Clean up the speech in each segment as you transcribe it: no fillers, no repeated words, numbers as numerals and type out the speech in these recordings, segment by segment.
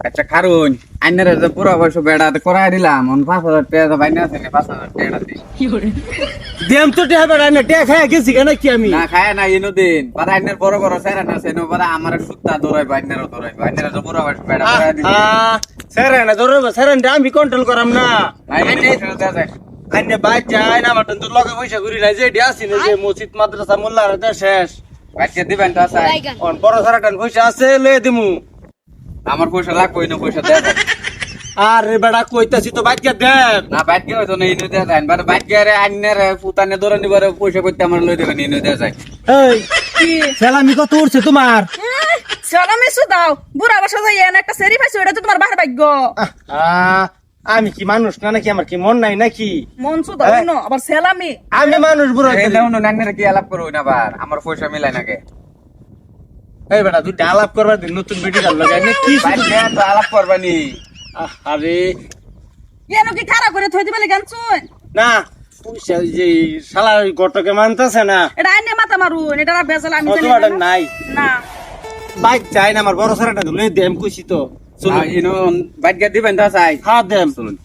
আচ্ছা কারণ আইনের যে পুরো বয়স বেড়াতে করাই দিলাম 5,000 টাকা বাইনা আছে 5,000 টাকা দিই দেম তো টেহা বেড়া না টেহা খায় গেছি কেন কি আমি না খায় না ইনো দিন পারা আইনের বড় বড় সেরা না সেনো পারা আমার সুত্তা দৌড়াইবো আইনেরও দৌড়াইবো আইনের যে পুরো বয়স বেড়া করাই দিলাম স্যার না ধরো স্যার আমি কন্ট্রোল করাম না আইনে আইনে বাইর যায় না মাটন তোর লগে পয়সা ঘুরি নাই যে ডিয়াছি না যে মসজিদ মাদ্রাসা মোল্লা রে শেষ বাচ্চা দিবেন তো আছে অন বড় সারা টান পয়সা আছে লয়ে দিমু আমার পয়সা লাগবই না পয়সা দেয় আরে বেড়া কইতাছি তো বাইকে দেখ না বাইক কে হইতো না ইনো দেয়া যায় বাট বাইক কে রে আইনের ফুতানে ধরে নিবারে পয়সা করতে আমার লই দেবেন ইনো দেয়া যায় এই সালামি কত উঠছে তোমার সালামি দাও বুড়া বসা যাই একটা সেরি পাইছো এটা তো তোমার বাহার ভাগ্য আমি কি মানুষ না নাকি আমার কি মন নাই নাকি মন দাও না আবার সালামি আমি মানুষ বুড়া এই দাও না নান্নের কি আলাপ করো না আবার আমার পয়সা মিলাই নাকে এই বেটা তুই আলাপ করবার দিন নতুন বেটি ডাল লাগাই না কি বাইক কে তো আলাপ করবানি আরে কেন কি খারাপ করে থই দিবেলে গান শুন না পয়সা যে শালা গটকে মানতাছে না এটা আইনে মাথা মারুন এটা আর বেজাল আমি জানি কত নাই না বাইক চাই না আমার বড় সারাটা লই দেম কইছি তো চলো ইনো বাইক কে দিবেন তো আছে হ্যাঁ দেম চলুন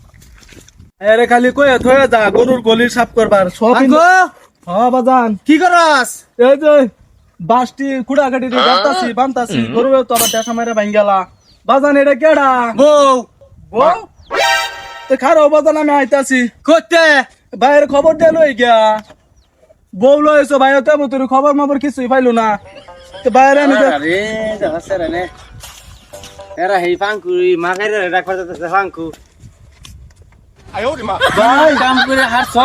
আরে খালি কয়ে থয়ে যা গরুর গলি সাফ করবার সব আঙ্গো হ্যাঁ বাজান কি করস এই যে বাসটি কুড়া গাড়ি বানতাছি বানতাছি গরু তো আবার দেশা মারে ভাঙ গেলা বাজান এটা কেডা বউ বউ তো খারো বাজান আমি আইতাছি করতে ভাইয়ের খবর দিয়ে লই গিয়া বউ লইছো ভাই তো তোর খবর মাবর কিছুই পাইলো না তো ভাইয়ের আমি আরে যাচ্ছে রে নে এরা হেই ফাঙ্কু মাগাইরে রাখবার যাচ্ছে ফাঙ্কু ভাই কাম করে হারছ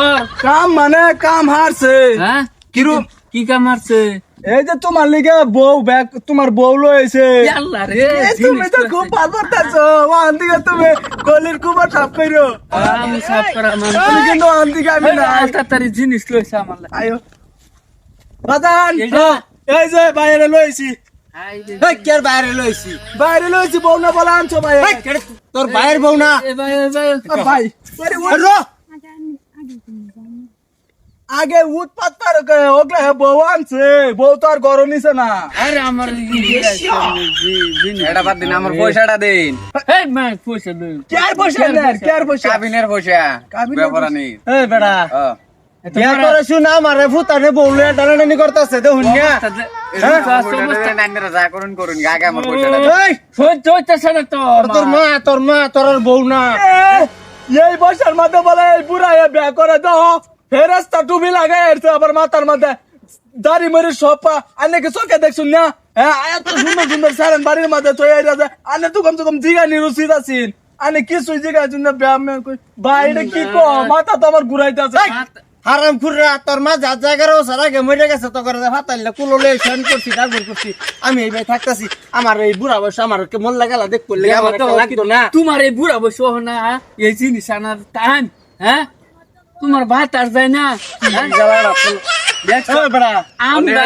কাম মানে কাম হারছে হ্যাঁ কিরূপ কি কাম হারছে এই যে তোমার লিগে বউ ব্যাগ তোমার বউ লইছে আল্লাহ রে তুমি তো খুব পারবতাছো ওখান থেকে তুমি গলির কুমার সাফ করো আমি সাফ করা মানে তুমি কিন্তু ওখান থেকে আমি না তাড়াতাড়ি জিনিস লইছে আমার আয়ো বাজান এইটা? এই যে বাইরে লইছি এই কের বাইরে লইছি বাইরে লইছি বউ না বলা আনছো ভাই এই কেরে তোর বাইরের বউ না ভাই আরে র আগে উৎপাত পার করে ওগলা বউ আনছে বউ তো আর গরম নিছে না আরে আমার এটা বাদ দিন আমার পয়সাটা দিন এই মা পয়সা দিন কেয়ার পয়সা না কেয়ার পয়সা কাবিনের পয়সা কাবিনের ব্যাপার নেই এই বেড়া বিয়া করে শুনা মারে ফুতারে বউলে ডালাডানি করতেছে দেখুন না যা করুন করুন আগে আমার পয়সাটা এই সহ্য হইতেছে না তো তোর মা তোর আর বউ না এই বয়সের মধ্যে বলে এই বুড়া বিয়া করে দাও ফেরাস্তা টুপি লাগাই আসছে আবার মাথার মধ্যে দাড়ি মরি সপা আনে কি চোখে দেখছুন না হ্যাঁ এত সুন্দর সুন্দর সারেন বাড়ির মধ্যে তো এই রাজা আনে তো কমসে কম জিগা নিরুচিত আছেন আনে কিছুই জিগা আছেন না ব্যায়াম বাইরে কি কো মাথা তো আমার ঘুরাইতেছে হারাম খুররা তোর মা যা জায়গারও সারা গে মরে গেছে তো করে ফাতাইলে কুলোলে শন করছি কাগর করছি আমি এই ভাই থাকতাছি আমার এই বুড়া বয়স আমার কে মন লাগালা দেখ করলে আমার একটা লাগতো না তোমার এই বুড়া বসে না এই জিনিস আনার টাইম হ্যাঁ তোমার ভাত আর যায় না দেখছো বেড়া আমরা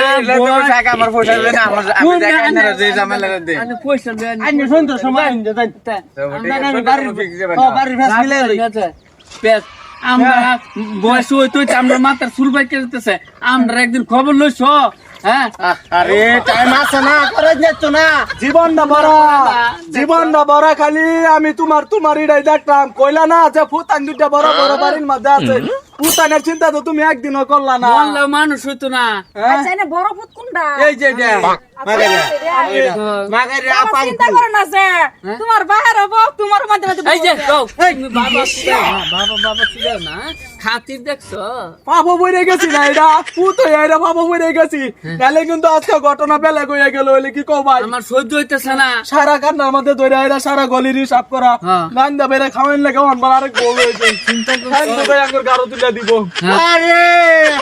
আমার পয়সা দেন আমার আমি দেখাই যে ঝামেলা দেন আমি পয়সা দেন আইনে সুন্দর সময় আইনে যাই আমি বাড়ির বাড়ির ফেস মিলে লই আমরা বয়স হইতো আমরা মাথার চুল বাই কেটেছে আমরা একদিন খবর লইছ হ্যাঁ আরে টাইম আছে না করে যাচ্ছ না জীবনটা বড় খালি আমি তোমার ইডাই দেখলাম কইলা না যে ফুতান দুইটা বড় বড় বাড়ির মধ্যে আছে ফুতানের চিন্তা তো তুমি একদিনও করলা না বললা মানুষ হইতো না আচ্ছা এনে বড় ফুট কোনটা এই যে মাগারে আপা চিন্তা করো না যে তোমার বাহার হবো তোমার মধ্যে মধ্যে এই যে কও তুমি বাবা ছিল বাবা বাবা ছিল না খাতির দেখছো পাবো বইরে গেছি না এটা পুত এটা পাবো বইরে গেছি তাহলে কিন্তু আজকে ঘটনা বেলা কইয়া গেল হইলে কি কও ভাই আমার সহ্য হইতেছে না সারা কান্নার মধ্যে ধরে এরা সারা গলির সাফ করা হ্যাঁ। গান্দা বেড়ে খাওয়াইন লাগে অনবার আরেক বউ হয়েছে চিন্তা করে আঙ্গুর গারো তুলে দিব আরে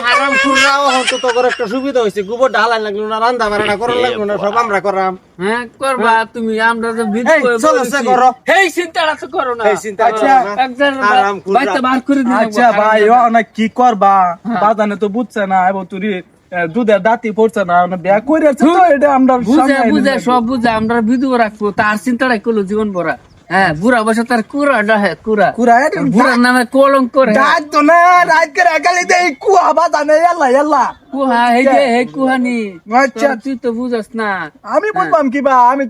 হারাম খুররাও হতো তো করে একটা সুবিধা হইছে গোবর ঢালাই লাগলো না রান্দা বাড়াটা করা লাগলো না সব আমরা করাম হ্যাঁ করবা তুমি আমরা তো ভিড এই, চলো, সে করো। এই চিন্তাটা তো করো না এই চিন্তা আচ্ছা, করো না। একজন আরাম খুররা। বাইতে বার করে দিন আচ্ছা ভাই অনেক কি করবা বাজানে তো বুঝছে না এবং তুই দুধের দাঁতি পড়ছে না বিয়া করে তো এটা আমরা বুঝে সামনে বুঝে নিলাম। সব বুঝে আমরা ভিডিও রাখবো তার চিন্তাটাই করলো জীবন ভরা হ্যাঁ বুড়া বসে তার কুড়া ডাহে কুড়া কুড়া এটা বুড়ার নামে কলঙ্ক করে ডাক তো না রাত করে একালি দেই কুয়া বাজানে এল্লা কুহা হে যে হে কুহানি আচ্ছা। তুই তো বুঝস না আমি বুঝলাম কি বা আমি